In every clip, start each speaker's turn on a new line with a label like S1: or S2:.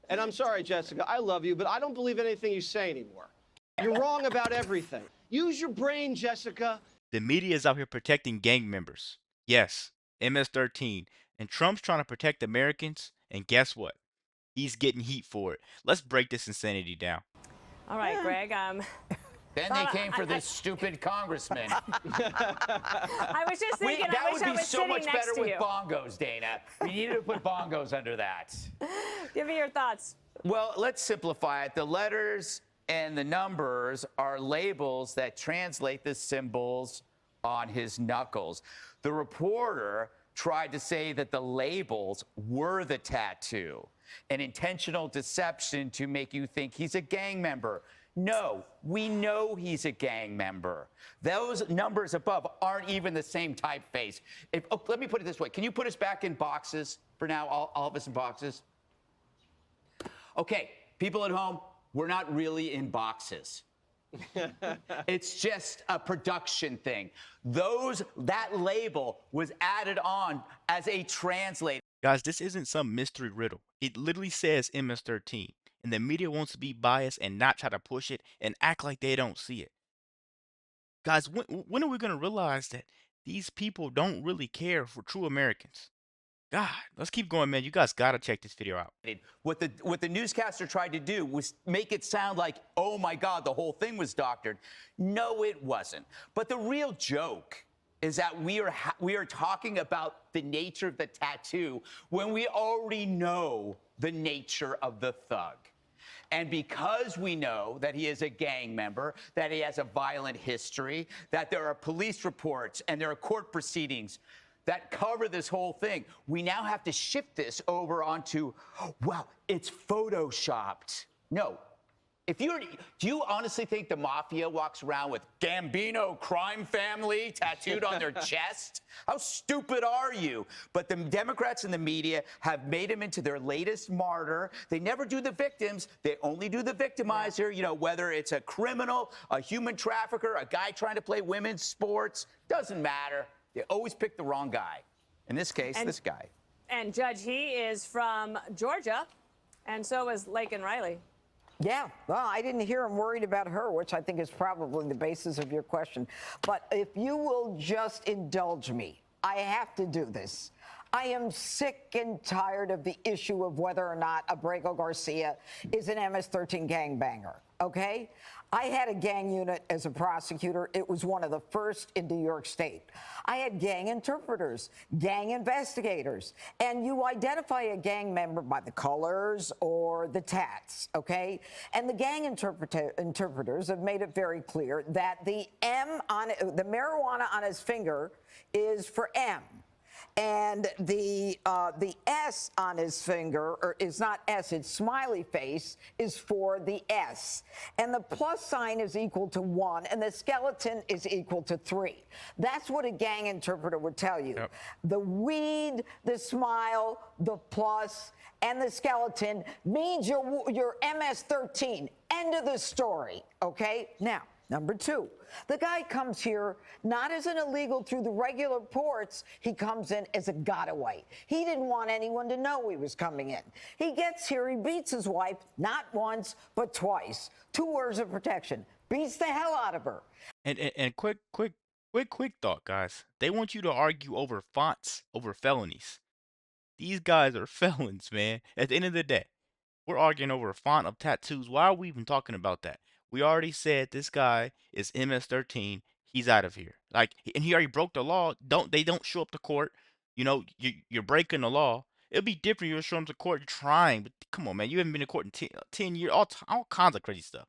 S1: And I'm sorry, Jessica, I love you, but I don't believe anything you say anymore. You're wrong about everything. Use your brain, Jessica.
S2: The media is out here protecting gang members. Yes, MS-13. And Trump's trying to protect Americans, and guess what? He's getting heat for it. Let's break this insanity down.
S3: All right, Greg.
S4: Then they came for this stupid congressman.
S3: I was just thinking,
S4: that
S3: I wish
S4: would
S3: I
S4: be
S3: was
S4: so
S3: sitting
S4: much
S3: next
S4: better
S3: to
S4: with
S3: you.
S4: bongos, Dana. We needed to put bongos under that.
S3: Give me your thoughts.
S4: Well, let's simplify it. The letters and the numbers are labels that translate the symbols on his knuckles. The reporter tried to say that the labels were the tattoo, an intentional deception to make you think he's a gang member. No, we know he's a gang member. Those numbers above aren't even the same typeface. Let me put it this way. Can you put us back in boxes for now, all of us in boxes? Okay, people at home, we're not really in boxes. It's just a production thing. That label was added on as a translator.
S2: Guys, this isn't some mystery riddle. It literally says MS-13. And the media wants to be biased and not try to push it and act like they don't see it. Guys, when are we going to realize that these people don't really care for true Americans? God, let's keep going, man. You guys got to check this video out.
S4: What the newscaster tried to do was make it sound like, oh my God, the whole thing was doctored. No, it wasn't. But the real joke is that we are talking about the nature of the tattoo when we already know the nature of the thug. And because we know that he is a gang member, that he has a violent history, that there are police reports and there are court proceedings that cover this whole thing, we now have to shift this over onto, well, it's photoshopped. No. Do you honestly think the mafia walks around with Gambino crime family tattooed on their chest? How stupid are you? But the Democrats and the media have made him into their latest martyr. They never do the victims. They only do the victimizer, you know, whether it's a criminal, a human trafficker, a guy trying to play women's sports, doesn't matter. They always pick the wrong guy. In this case, this guy.
S3: And Judge, he is from Georgia, and so is Laken Riley.
S5: Yeah, well, I didn't hear him worried about her, which I think is probably the basis of your question. But if you will just indulge me, I have to do this. I am sick and tired of the issue of whether or not Abrego Garcia is an MS-13 gangbanger, okay? I had a gang unit as a prosecutor. It was one of the first in New York State. I had gang interpreters, gang investigators, and you identify a gang member by the colors or the tats, okay? And the gang interpreters have made it very clear that the marijuana on his finger is for M. And the S on his finger, or is not S, it's smiley face, is for the S. And the plus sign is equal to 1, and the skeleton is equal to 3. That's what a gang interpreter would tell you. Yep. The weed, the smile, the plus, and the skeleton means you're MS-13. End of the story, okay? Now, number 2, the guy comes here not as an illegal through the regular ports. He comes in as a getaway. He didn't want anyone to know he was coming in. He gets here, he beats his wife, not once, but twice. 2 orders of protection. Beats the hell out of her.
S2: And quick thought, guys. They want you to argue over fonts, over felonies. These guys are felons, man. At the end of the day, we're arguing over a font of tattoos. Why are we even talking about that? We already said this guy is MS-13. He's out of here. Like, and he already broke the law. They don't show up to court. You know, you're breaking the law. It'll be different. You're showing up to court, you're trying. But come on, man. You haven't been to court in 10 years. All kinds of crazy stuff.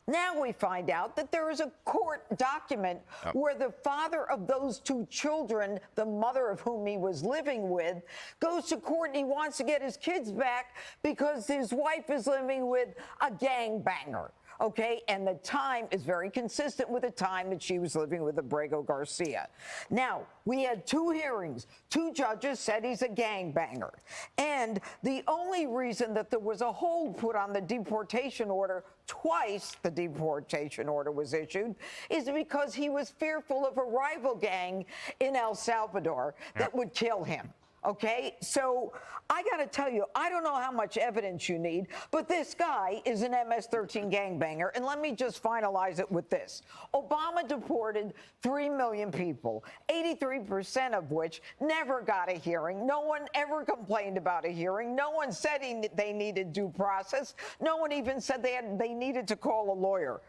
S5: Now we find out that there is a court document where the father of those 2 children, the mother of whom he was living with, goes to court and he wants to get his kids back because his wife is living with a gangbanger. Okay, and the time is very consistent with the time that she was living with Abrego Garcia. Now, we had 2 hearings. 2 judges said he's a gangbanger. And the only reason that there was a hold put on the deportation order, twice the deportation order was issued, is because he was fearful of a rival gang in El Salvador that would kill him. Okay, so I got to tell you, I don't know how much evidence you need, but this guy is an MS-13 gangbanger. And let me just finalize it with this. Obama deported 3 million people, 83% of which never got a hearing. No one ever complained about a hearing. No one said they needed due process. No one even said they needed to call a lawyer.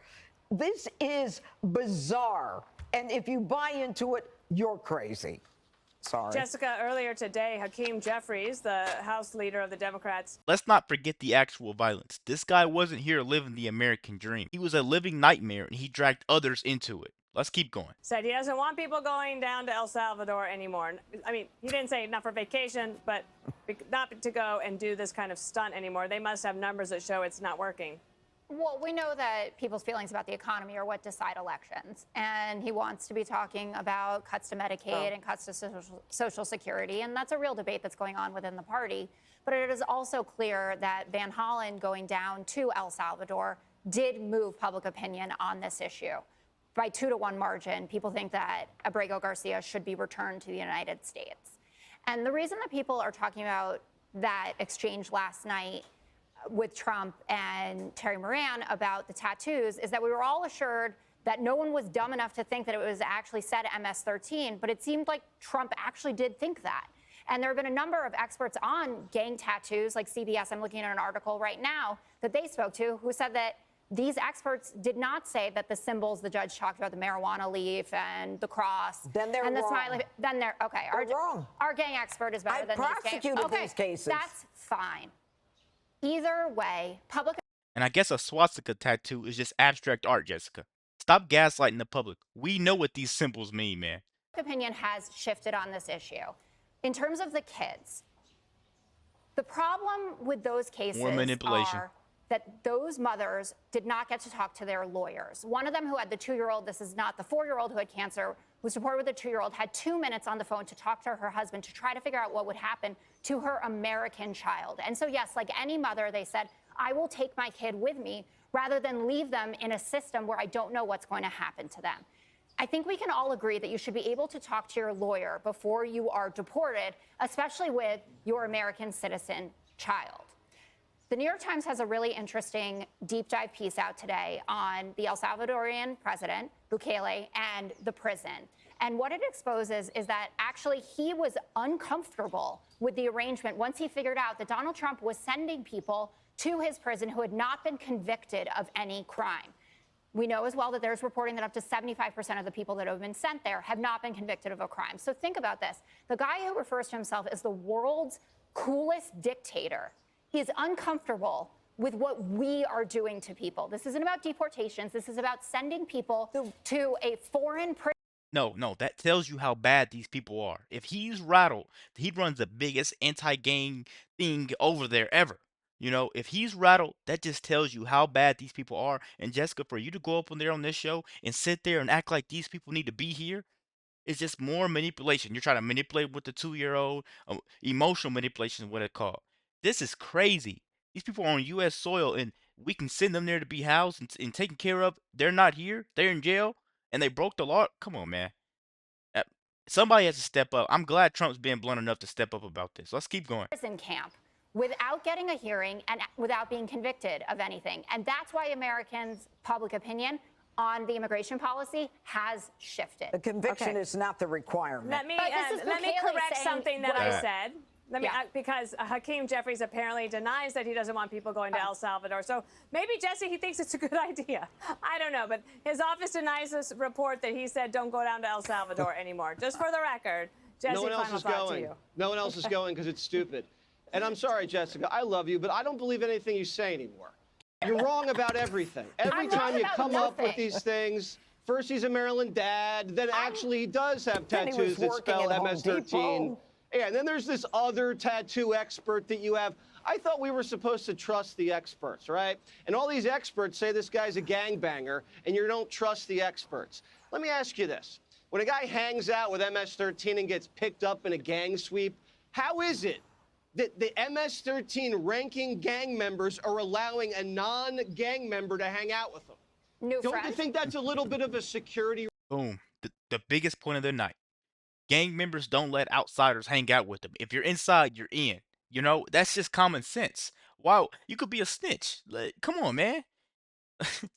S5: This is bizarre. And if you buy into it, you're crazy. Sorry.
S3: Jessica, earlier today, Hakeem Jeffries, the House leader of the Democrats.
S2: Let's not forget the actual violence. This guy wasn't here living the American dream. He was a living nightmare, and he dragged others into it. Let's keep going.
S3: Said he doesn't want people going down to El Salvador anymore. I mean, he didn't say not for vacation, but not to go and do this kind of stunt anymore. They must have numbers that show it's not working.
S6: Well, we know that people's feelings about the economy are what decide elections. And he wants to be talking about cuts to Medicaid and cuts to Social Security. And that's a real debate that's going on within the party. But it is also clear that Van Hollen going down to El Salvador did move public opinion on this issue. By 2-to-1 margin, people think that Abrego Garcia should be returned to the United States. And the reason that people are talking about that exchange last night with Trump and Terry Moran about the tattoos is that we were all assured that no one was dumb enough to think that it was actually said MS-13, but it seemed like Trump actually did think that. And there have been a number of experts on gang tattoos, like CBS, I'm looking at an article right now, that they spoke to, who said that these experts did not say that the symbols the judge talked about, the marijuana leaf and the cross,
S5: then they're
S6: and the
S5: wrong.
S6: smiley, then they're okay.
S5: They're wrong.
S6: Our gang expert is better than these gangs.
S5: I prosecuted
S6: Okay,
S5: these cases.
S6: that's fine. Either way, public
S2: And I guess a swastika tattoo is just abstract art, Jessica. Stop gaslighting the public. We know what these symbols mean, man.
S6: opinion has shifted on this issue. In terms of the kids, the problem with those cases
S2: More manipulation.
S6: are that those mothers did not get to talk to their lawyers. One of them who had the 2-year-old, this is not the 4-year-old who had cancer, who was reported with the 2-year-old, had 2 minutes on the phone to talk to her husband to try to figure out what would happen to her American child. And so, yes, like any mother, they said, I will take my kid with me rather than leave them in a system where I don't know what's going to happen to them. I think we can all agree that you should be able to talk to your lawyer before you are deported, especially with your American citizen child. The New York Times has a really interesting deep dive piece out today on the El Salvadorian president, Bukele, and the prison. And what it exposes is that actually he was uncomfortable with the arrangement once he figured out that Donald Trump was sending people to his prison who had not been convicted of any crime. We know as well that there's reporting that up to 75% of the people that have been sent there have not been convicted of a crime. So think about this. The guy who refers to himself as the world's coolest dictator is uncomfortable with what we are doing to people. This isn't about deportations. This is about sending people to a foreign prison.
S2: No, that tells you how bad these people are. If he's rattled, he runs the biggest anti-gang thing over there ever. You know, if he's rattled, that just tells you how bad these people are. And Jessica, for you to go up on there on this show and sit there and act like these people need to be here, it's just more manipulation. You're trying to manipulate with the 2-year-old. Emotional manipulation is what it's called. This is crazy. These people are on U.S. soil, and we can send them there to be housed and taken care of. They're not here. They're in jail, and they broke the law. Come on, man. Somebody has to step up. I'm glad Trump's being blunt enough to step up about this. Let's keep going.
S6: Prison camp without getting a hearing and without being convicted of anything. And that's why Americans' public opinion on the immigration policy has shifted.
S5: The conviction is not the requirement.
S3: Let me
S6: Bukele
S3: correct
S6: saying
S3: something that
S6: what-
S3: I said.
S6: Yeah.
S3: Because Hakeem Jeffries apparently denies that he doesn't want people going to El Salvador. So maybe, Jesse, he thinks it's a good idea. I don't know. But his office denies this report that he said don't go down to El Salvador anymore. Just for the record, Jesse,
S1: No one else
S3: final
S1: is
S3: thought to
S1: going.
S3: you.
S1: No one else is going because it's stupid. And I'm sorry, Jessica. I love you, but I don't believe anything you say anymore. You're wrong about everything. Every
S6: I'm
S1: time
S6: wrong
S1: you
S6: about
S1: come up with
S6: nothing.
S1: these things, first he's a Maryland dad, then actually he does have
S5: Then he was
S1: tattoos that
S5: working
S1: spell
S5: at Home
S1: MS-13.
S5: Depot.
S1: Yeah, and then there's this other tattoo expert that you have. I thought we were supposed to trust the experts, right? And all these experts say this guy's a gangbanger, and you don't trust the experts. Let me ask you this. When a guy hangs out with MS-13 and gets picked up in a gang sweep, how is it that the MS-13 ranking gang members are allowing a non-gang member to hang out with them?
S6: New
S1: Don't
S6: friend.
S1: you think that's a little bit of a security?
S2: Boom. The biggest point of the night. Gang members don't let outsiders hang out with them. If you're inside, you're in. You know, that's just common sense. Wow, you could be a snitch. Like, come on, man.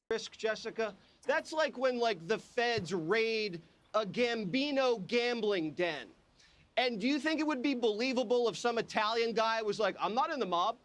S1: Risk, Jessica. That's like when the feds raid a Gambino gambling den. And do you think it would be believable if some Italian guy was like, I'm not in the mob?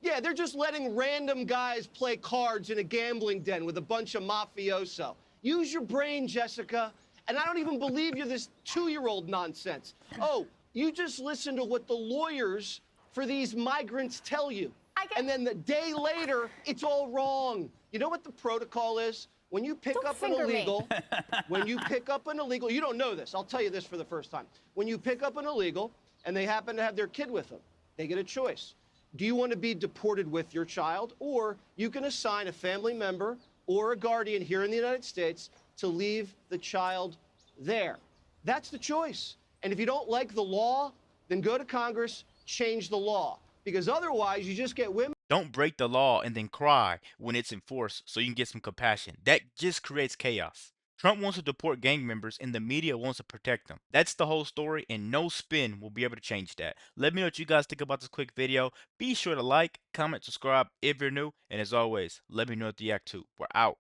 S1: Yeah, they're just letting random guys play cards in a gambling den with a bunch of mafioso. Use your brain, Jessica. And I don't even believe you're this 2-year-old nonsense. Oh, you just listen to what the lawyers for these migrants tell you. And then the day later, it's all wrong. You know what the protocol is? When you pick
S6: Don't
S1: up an
S6: finger me.
S1: illegal, you don't know this. I'll tell you this for the first time. When you pick up an illegal and they happen to have their kid with them, they get a choice. Do you want to be deported with your child, or you can assign a family member or a guardian here in the United States to leave the child there? That's the choice. And if you don't like the law, then go to Congress, change the law. Because otherwise, you just get women.
S2: Don't break the law and then cry when it's enforced so you can get some compassion. That just creates chaos. Trump wants to deport gang members and the media wants to protect them. That's the whole story, and no spin will be able to change that. Let me know what you guys think about this quick video. Be sure to like, comment, subscribe if you're new, and as always, let me know what you react to. We're out.